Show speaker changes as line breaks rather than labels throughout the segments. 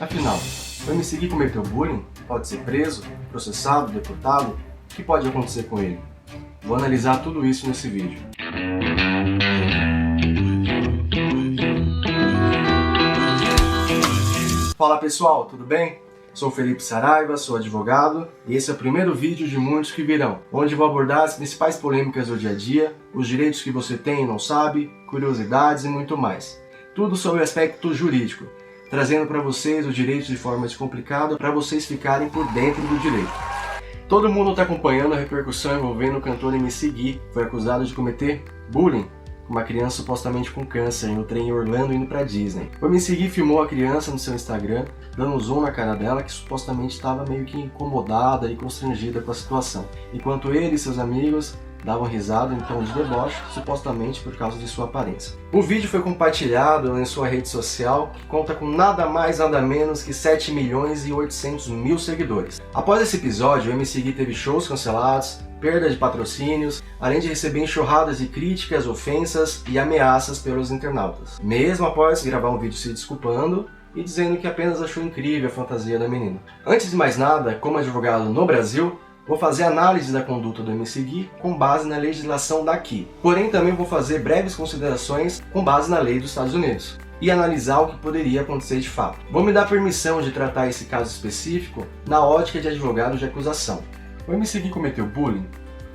Afinal, o MC cometeu bullying? Pode ser preso, processado, deportado? O que pode acontecer com ele? Vou analisar tudo isso nesse vídeo. Fala pessoal, tudo bem? Sou Felipe Saraiva, sou advogado e esse é o primeiro vídeo de muitos que virão, onde vou abordar as principais polêmicas do dia a dia, os direitos que você tem e não sabe, curiosidades e muito mais. Tudo sobre o aspecto jurídico, trazendo para vocês o direito de forma descomplicada para vocês ficarem por dentro do direito. Todo mundo está acompanhando a repercussão envolvendo o cantor MC Gui, que foi acusado de cometer bullying com uma criança supostamente com câncer no trem em Orlando indo para Disney. O MC Gui filmou a criança no seu Instagram, dando um zoom na cara dela que supostamente estava meio que incomodada e constrangida com a situação, enquanto ele e seus amigos davam risada em tom de deboche, supostamente por causa de sua aparência. O vídeo foi compartilhado em sua rede social, que conta com nada mais nada menos que 7.800.000 seguidores. Após esse episódio, o MC Gui teve shows cancelados, perda de patrocínios, além de receber enxurradas de críticas, ofensas e ameaças pelos internautas. Mesmo após gravar um vídeo se desculpando e dizendo que apenas achou incrível a fantasia da menina. Antes de mais nada, como advogado no Brasil, vou fazer análise da conduta do MC Gui com base na legislação daqui. Porém, também vou fazer breves considerações com base na lei dos Estados Unidos e analisar o que poderia acontecer de fato. Vou me dar permissão de tratar esse caso específico na ótica de advogado de acusação. O MC Gui cometeu bullying?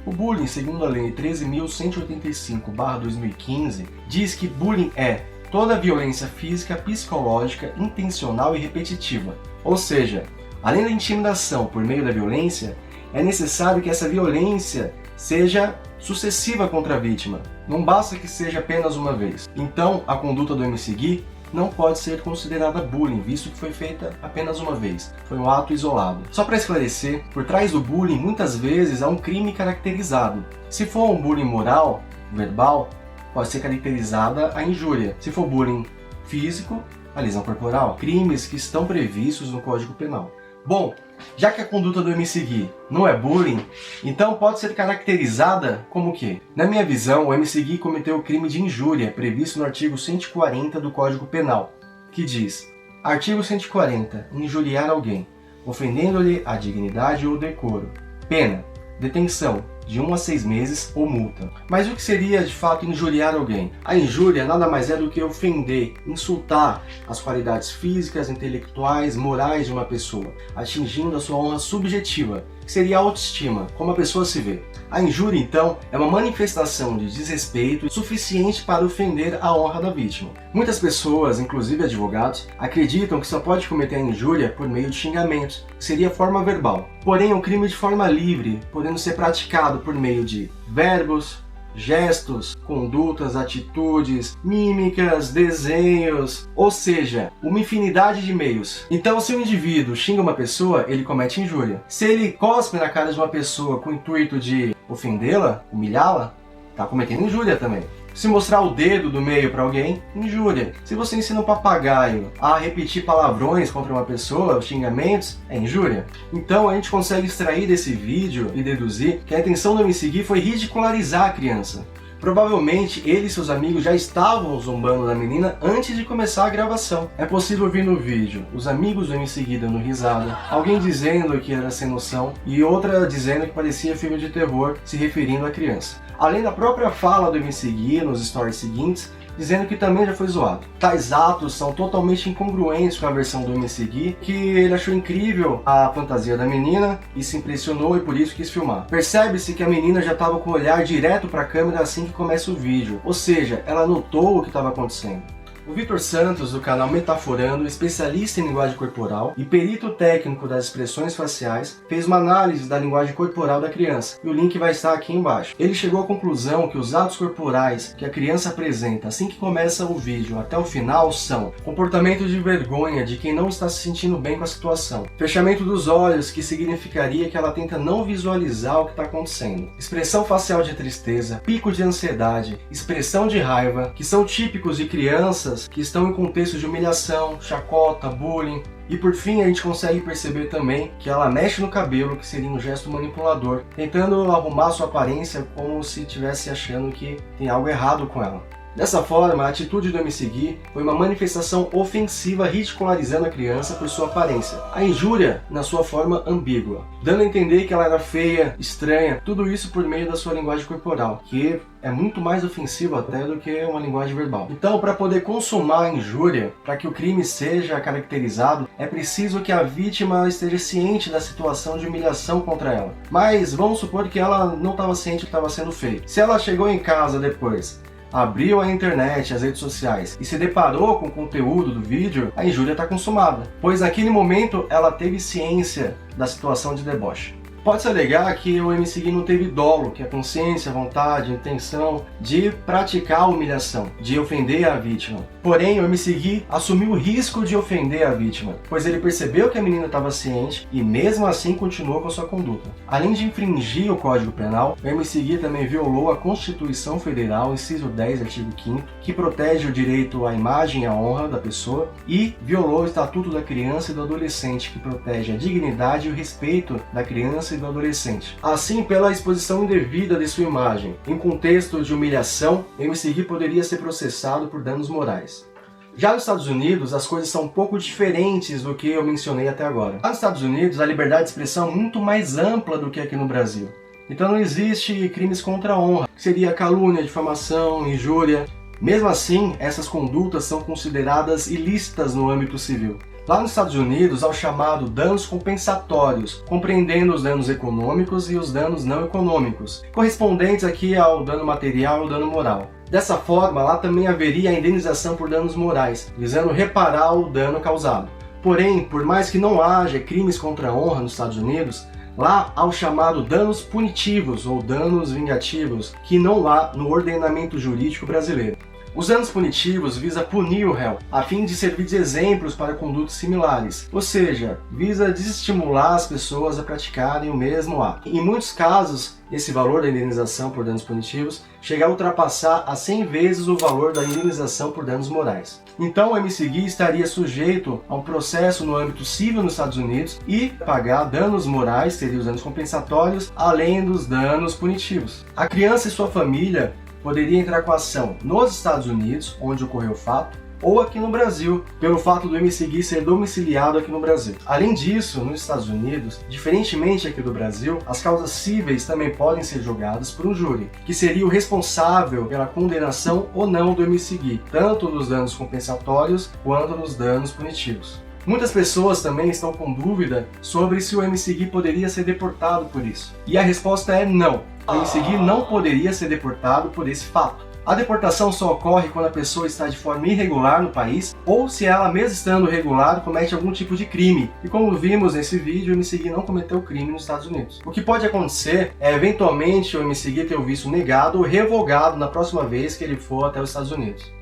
O bullying, segundo a Lei 13.185/2015, diz que bullying é toda violência física, psicológica, intencional e repetitiva. Ou seja, além da intimidação por meio da violência, é necessário que essa violência seja sucessiva contra a vítima. Não basta que seja apenas uma vez. Então, a conduta do MC Gui não pode ser considerada bullying, visto que foi feita apenas uma vez. Foi um ato isolado. Só para esclarecer, por trás do bullying, muitas vezes há um crime caracterizado. Se for um bullying moral, verbal, pode ser caracterizada a injúria. Se for bullying físico, a lesão corporal. Crimes que estão previstos no Código Penal. Bom, já que a conduta do MC Gui não é bullying, então pode ser caracterizada como o quê? Na minha visão, o MC Gui cometeu o crime de injúria previsto no artigo 140 do Código Penal, que diz: artigo 140. Injuriar alguém, ofendendo-lhe a dignidade ou decoro. Pena: detenção de 1 a 6 meses ou multa. Mas o que seria de fato injuriar alguém? A injúria nada mais é do que ofender, insultar as qualidades físicas, intelectuais, morais de uma pessoa, atingindo a sua honra subjetiva, que seria a autoestima, como a pessoa se vê. A injúria, então, é uma manifestação de desrespeito suficiente para ofender a honra da vítima. Muitas pessoas, inclusive advogados, acreditam que só pode cometer a injúria por meio de xingamentos, que seria a forma verbal. Porém, é um crime de forma livre, podendo ser praticado por meio de verbos, gestos, condutas, atitudes, mímicas, desenhos, ou seja, uma infinidade de meios. Então, se um indivíduo xinga uma pessoa, ele comete injúria. Se ele cospe na cara de uma pessoa com o intuito de ofendê-la, humilhá-la, está cometendo injúria também. Se mostrar o dedo do meio para alguém, injúria. Se você ensina um papagaio a repetir palavrões contra uma pessoa, xingamentos, é injúria. Então a gente consegue extrair desse vídeo e deduzir que a intenção do MC Gui foi ridicularizar a criança. Provavelmente ele e seus amigos já estavam zombando da menina antes de começar a gravação. É possível ouvir no vídeo os amigos do MC Gui dando risada, alguém dizendo que era sem noção e outra dizendo que parecia filme de terror se referindo à criança. Além da própria fala do MC Gui nos stories seguintes, dizendo que também já foi zoado. Tais atos são totalmente incongruentes com a versão do MC Gui, que ele achou incrível a fantasia da menina e se impressionou e por isso quis filmar. Percebe-se que a menina já estava com o olhar direto para a câmera assim que começa o vídeo, ou seja, ela notou o que estava acontecendo. O Vitor Santos, do canal Metaforando, especialista em linguagem corporal e perito técnico das expressões faciais, fez uma análise da linguagem corporal da criança, e o link vai estar aqui embaixo. Ele chegou à conclusão que os atos corporais que a criança apresenta assim que começa o vídeo até o final são comportamento de vergonha de quem não está se sentindo bem com a situação, fechamento dos olhos, que significaria que ela tenta não visualizar o que está acontecendo, expressão facial de tristeza, pico de ansiedade, expressão de raiva, que são típicos de crianças que estão em contexto de humilhação, chacota, bullying. E por fim a gente consegue perceber também que ela mexe no cabelo, que seria um gesto manipulador, tentando arrumar sua aparência como se estivesse achando que tem algo errado com ela. Dessa forma, a atitude do MC Gui foi uma manifestação ofensiva ridicularizando a criança por sua aparência. A injúria na sua forma ambígua, dando a entender que ela era feia, estranha, tudo isso por meio da sua linguagem corporal, que é muito mais ofensivo até do que uma linguagem verbal. Então, para poder consumar a injúria, para que o crime seja caracterizado, é preciso que a vítima esteja ciente da situação de humilhação contra ela. Mas vamos supor que ela não estava ciente que estava sendo feito. Se ela chegou em casa depois, abriu a internet, as redes sociais e se deparou com o conteúdo do vídeo, a injúria está consumada, pois naquele momento ela teve ciência da situação de deboche. Pode-se alegar que o MC Gui não teve dolo, que a consciência, a vontade, a intenção de praticar a humilhação, de ofender a vítima. Porém, o MC Gui assumiu o risco de ofender a vítima, pois ele percebeu que a menina estava ciente e mesmo assim continuou com sua conduta. Além de infringir o Código Penal, o MC Gui também violou a Constituição Federal, inciso 10, artigo 5º, que protege o direito à imagem e à honra da pessoa, e violou o Estatuto da Criança e do Adolescente, que protege a dignidade e o respeito da criança e do adolescente. Assim, pela exposição indevida de sua imagem, em contexto de humilhação, MC Gui poderia ser processado por danos morais. Já nos Estados Unidos, as coisas são um pouco diferentes do que eu mencionei até agora. Lá nos Estados Unidos, a liberdade de expressão é muito mais ampla do que aqui no Brasil. Então não existe crimes contra a honra, que seria calúnia, difamação, injúria. Mesmo assim, essas condutas são consideradas ilícitas no âmbito civil. Lá nos Estados Unidos, há o chamado danos compensatórios, compreendendo os danos econômicos e os danos não econômicos, correspondentes aqui ao dano material e ao dano moral. Dessa forma, lá também haveria a indenização por danos morais, visando reparar o dano causado. Porém, por mais que não haja crimes contra a honra nos Estados Unidos, lá há o chamado danos punitivos ou danos vingativos, que não há no ordenamento jurídico brasileiro. Os danos punitivos visam punir o réu, a fim de servir de exemplos para condutas similares, ou seja, visa desestimular as pessoas a praticarem o mesmo ato. Em muitos casos, esse valor da indenização por danos punitivos chega a ultrapassar a 100 vezes o valor da indenização por danos morais. Então o MC Gui estaria sujeito a um processo no âmbito civil nos Estados Unidos e pagar danos morais, seriam os danos compensatórios, além dos danos punitivos. A criança e sua família poderia entrar com ação nos Estados Unidos, onde ocorreu o fato, ou aqui no Brasil, pelo fato do MC Gui ser domiciliado aqui no Brasil. Além disso, nos Estados Unidos, diferentemente aqui do Brasil, as causas cíveis também podem ser julgadas por um júri, que seria o responsável pela condenação ou não do MC Gui, tanto nos danos compensatórios quanto nos danos punitivos. Muitas pessoas também estão com dúvida sobre se o MC Gui poderia ser deportado por isso. E a resposta é não. O MC Gui não poderia ser deportado por esse fato. A deportação só ocorre quando a pessoa está de forma irregular no país ou se ela, mesmo estando regular, comete algum tipo de crime. E como vimos nesse vídeo, o MC Gui não cometeu crime nos Estados Unidos. O que pode acontecer é, eventualmente, o MC Gui ter o visto negado ou revogado na próxima vez que ele for até os Estados Unidos.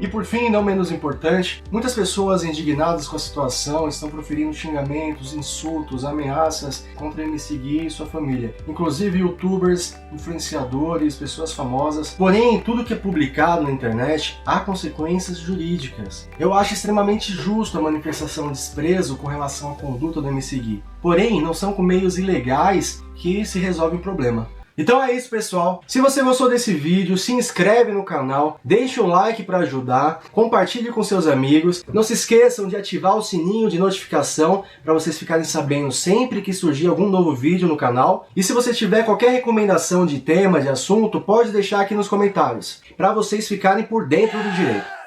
E por fim, não menos importante, muitas pessoas indignadas com a situação estão proferindo xingamentos, insultos, ameaças contra MC Gui e sua família. Inclusive youtubers, influenciadores, pessoas famosas. Porém, tudo que é publicado na internet há consequências jurídicas. Eu acho extremamente justo a manifestação de desprezo com relação à conduta do MC Gui. Porém, não são com meios ilegais que se resolve o problema. Então é isso, pessoal. Se você gostou desse vídeo, se inscreve no canal, deixa um like para ajudar, compartilhe com seus amigos. Não se esqueçam de ativar o sininho de notificação para vocês ficarem sabendo sempre que surgir algum novo vídeo no canal. E se você tiver qualquer recomendação de tema, de assunto, pode deixar aqui nos comentários, para vocês ficarem por dentro do direito.